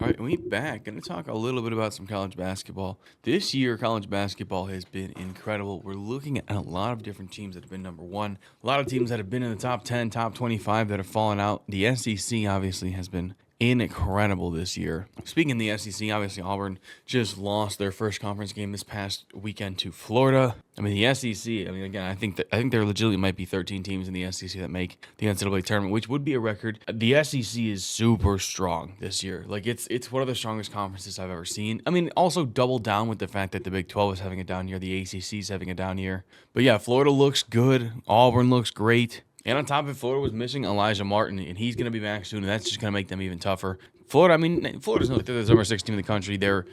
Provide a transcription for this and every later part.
All right, and we back. Going to talk a little bit about some college basketball. This year, college basketball has been incredible. We're looking at a lot of different teams that have been number one, a lot of teams that have been in the top 10, top 25 that have fallen out. The SEC obviously has been incredible this year. Speaking of the SEC, obviously Auburn just lost their first conference game this past weekend to Florida. I mean, the SEC, again, I think there legitimately might be 13 teams in the SEC that make the NCAA tournament, which would be a record. The SEC is super strong this year. Like it's one of the strongest conferences I've ever seen. I mean, also double down with the fact that the Big 12 is having a down year, the ACC is having a down year. But yeah, Florida looks good. Auburn looks great. And on top of it, Florida was missing Elijah Martin, and he's going to be back soon, and that's just going to make them even tougher. Florida's not like they're the number 6 team in the country. They're,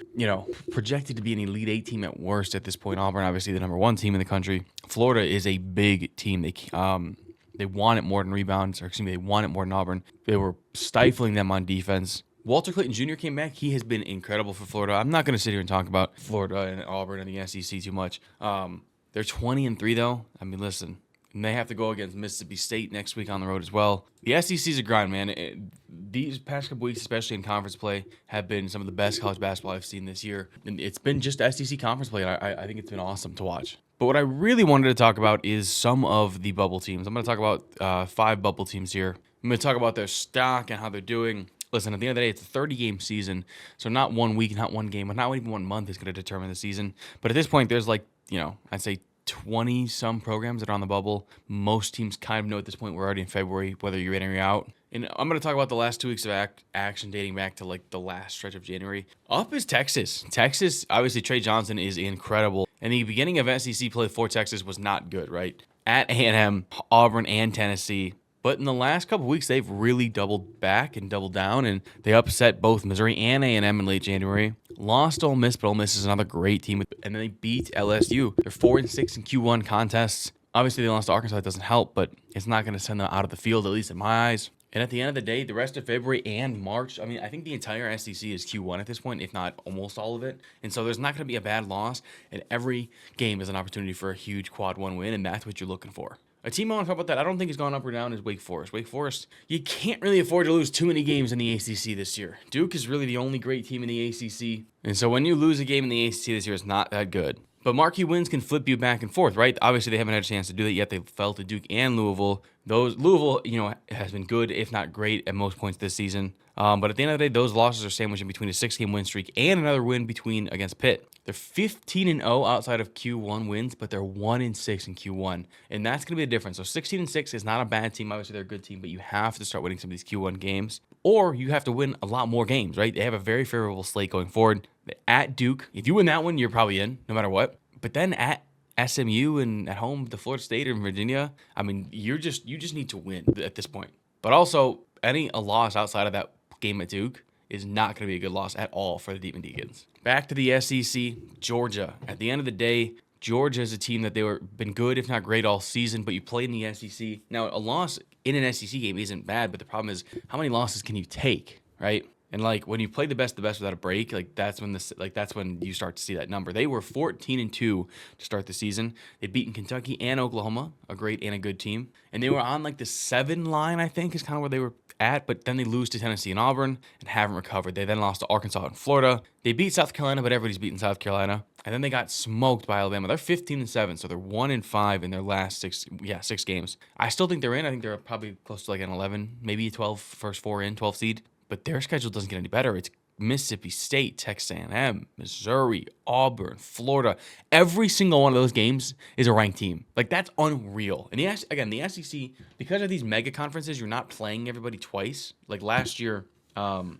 projected to be an Elite 8 team at worst at this point. Auburn, obviously, the number 1 team in the country. Florida is a big team. They want it more than they want it more than Auburn. They were stifling them on defense. Walter Clayton Jr. came back. He has been incredible for Florida. I'm not going to sit here and talk about Florida and Auburn and the SEC too much. They're 20-3, though. I mean, listen. And they have to go against Mississippi State next week on the road as well. The SEC's a grind, man. These past couple weeks, especially in conference play, have been some of the best college basketball I've seen this year. And it's been just SEC conference play, and I think it's been awesome to watch. But what I really wanted to talk about is some of the bubble teams. I'm going to talk about 5 bubble teams here. I'm going to talk about their stock and how they're doing. Listen, at the end of the day, it's a 30-game season, so not 1 week, not 1 game, but not even 1 month is going to determine the season. But at this point, there's I'd say 20-some programs that are on the bubble. Most teams kind of know at this point we're already in February, whether you're in or you're out. And I'm going to talk about the last 2 weeks of action dating back to the last stretch of January. Up is Texas. Texas, obviously, Trey Johnson is incredible. And the beginning of SEC play for Texas was not good, right? At A&M, Auburn, and Tennessee. But in the last couple of weeks, they've really doubled back and doubled down, and they upset both Missouri and A&M in late January. Lost to Ole Miss, but Ole Miss is another great team, and then they beat LSU. They're 4-6 in Q1 contests. Obviously, they lost to Arkansas. It doesn't help, but it's not going to send them out of the field, at least in my eyes. And at the end of the day, the rest of February and March, I think the entire SEC is Q1 at this point, if not almost all of it. And so there's not going to be a bad loss, and every game is an opportunity for a huge quad 1 win, and that's what you're looking for. A team I want to talk about that I don't think has gone up or down is Wake Forest. Wake Forest, you can't really afford to lose too many games in the ACC this year. Duke is really the only great team in the ACC. And so when you lose a game in the ACC this year, it's not that good. But marquee wins can flip you back and forth, right? Obviously, they haven't had a chance to do that yet. They fell to Duke and Louisville. Louisville, has bbeen good, if not great, at most points this season. But at the end of the day, those losses are sandwiched in between a 6-game win streak and another win against Pitt. They're 15-0 outside of Q1 wins, but they're 1-6 in Q1, and that's going to be the difference. So 16-6 is not a bad team. Obviously, they're a good team, but you have to start winning some of these Q1 games, or you have to win a lot more games, right? They have a very favorable slate going forward. At Duke, if you win that one, you're probably in, no matter what. But then at SMU and at home to Florida State or Virginia, you just need to win at this point. But also, a loss outside of that game at Duke is not going to be a good loss at all for the Demon Deacons. Back to the SEC, Georgia. At the end of the day, Georgia is a team that been good, if not great, all season, but you play in the SEC. Now, a loss in an SEC game isn't bad, but the problem is how many losses can you take, right? And when you play the best without a break, that's when you start to see that number. They were 14-2 to start the season. They'd beaten Kentucky and Oklahoma, a great and a good team. And they were on the 7 line, I think, is kind of where they were at, but then they lose to Tennessee and Auburn and haven't recovered. They then lost to Arkansas and Florida. They beat South Carolina, but everybody's beaten South Carolina. And then they got smoked by Alabama. They're 15-7, so they're 1-5 in their last 6 games. I still think they're in. I think they're probably close to an 11, maybe 12, first 4 in, 12 seed. But their schedule doesn't get any better. It's Mississippi State, Texas A&M, Missouri, Auburn, Florida. Every single one of those games is a ranked team. That's unreal. And the SEC, because of these mega conferences, you're not playing everybody twice. Last year, I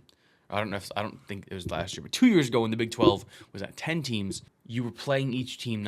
don't think it was last year, but 2 years ago when the Big 12 was at 10 teams, you were playing each team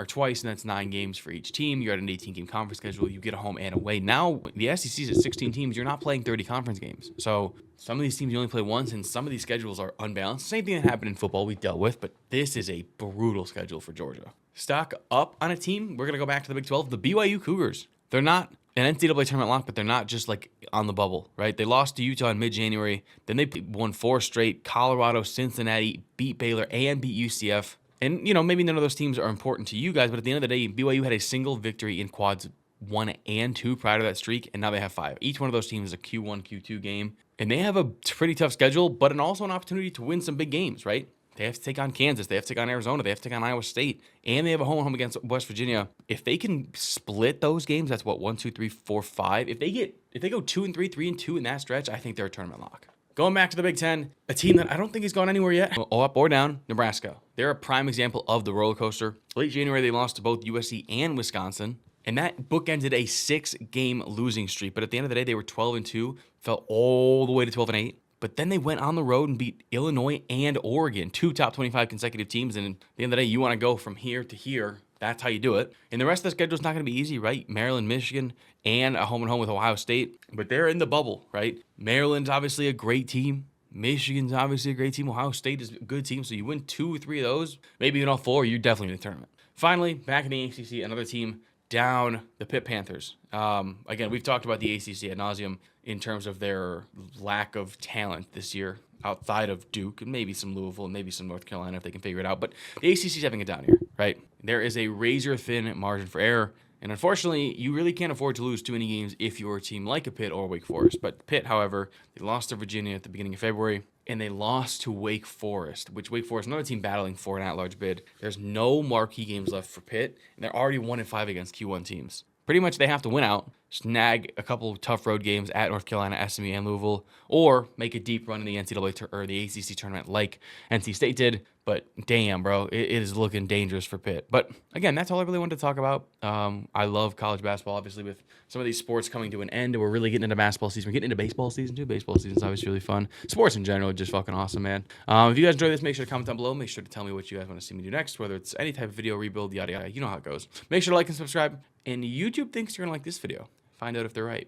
twice, and that's 9 games for each team. You're at an 18-game conference schedule. You get a home and away. Now, the SEC is at 16 teams. You're not playing 30 conference games. So some of these teams you only play once, and some of these schedules are unbalanced. Same thing that happened in football we dealt with, but this is a brutal schedule for Georgia. Stock up on a team. We're going to go back to the Big 12. The BYU Cougars. They're not an NCAA tournament lock, but they're not just on the bubble, right? They lost to Utah in mid-January. Then they won 4 straight. Colorado, Cincinnati, beat Baylor, and beat UCF. And, maybe none of those teams are important to you guys, but at the end of the day, BYU had a single victory in quads 1 and 2 prior to that streak, and now they have 5. Each one of those teams is a Q1, Q2 game. And they have a pretty tough schedule, but also an opportunity to win some big games, right? They have to take on Kansas. They have to take on Arizona. They have to take on Iowa State. And they have a home against West Virginia. If they can split those games, that's what, 1, 2, 3, 4, 5. If they go 2 and 3, 3 and 2 in that stretch, I think they're a tournament lock. Going back to the Big Ten, a team that I don't think has gone anywhere yet, up or down, Nebraska. They're a prime example of the roller coaster. Late January, they lost to both USC and Wisconsin. And that bookended a 6-game losing streak. But at the end of the day, they were 12 and 2, fell all the way to 12 and 8. But then they went on the road and beat Illinois and Oregon, 2 top 25 consecutive teams. And at the end of the day, you want to go from here to here. That's how you do it. And the rest of the schedule is not going to be easy, right? Maryland, Michigan, and a home and home with Ohio State. But they're in the bubble, right? Maryland's obviously a great team. Michigan's obviously a great team. Ohio State is a good team. So you win 2 or 3 of those, maybe even all 4, you're definitely in the tournament. Finally, back in the ACC, another team down, the Pitt Panthers. Again, we've talked about the ACC ad nauseum in terms of their lack of talent this year outside of Duke and maybe some Louisville and maybe some North Carolina if they can figure it out. But the ACC is having a down year, right? There is a razor-thin margin for error. And unfortunately, you really can't afford to lose too many games if you're a team like a Pitt or Wake Forest. But Pitt, however, they lost to Virginia at the beginning of February, and they lost to Wake Forest, which Wake Forest, another team battling for an at-large bid. There's no marquee games left for Pitt, and they're already 1-5 against Q1 teams. Pretty much they have to win out, snag a couple of tough road games at North Carolina, SMU, and Louisville, or make a deep run in the NCAA or the ACC tournament like NC State did. But damn, bro, it is looking dangerous for Pitt. But again, that's all I really wanted to talk about. I love college basketball, obviously, with some of these sports coming to an end. We're really getting into basketball season. We're getting into baseball season, too. Baseball season is obviously really fun. Sports in general are just fucking awesome, man. If you guys enjoyed this, make sure to comment down below. Make sure to tell me what you guys want to see me do next, whether it's any type of video rebuild, yada, yada. You know how it goes. Make sure to like and subscribe. And YouTube thinks you're going to like this video. Find out if they're right.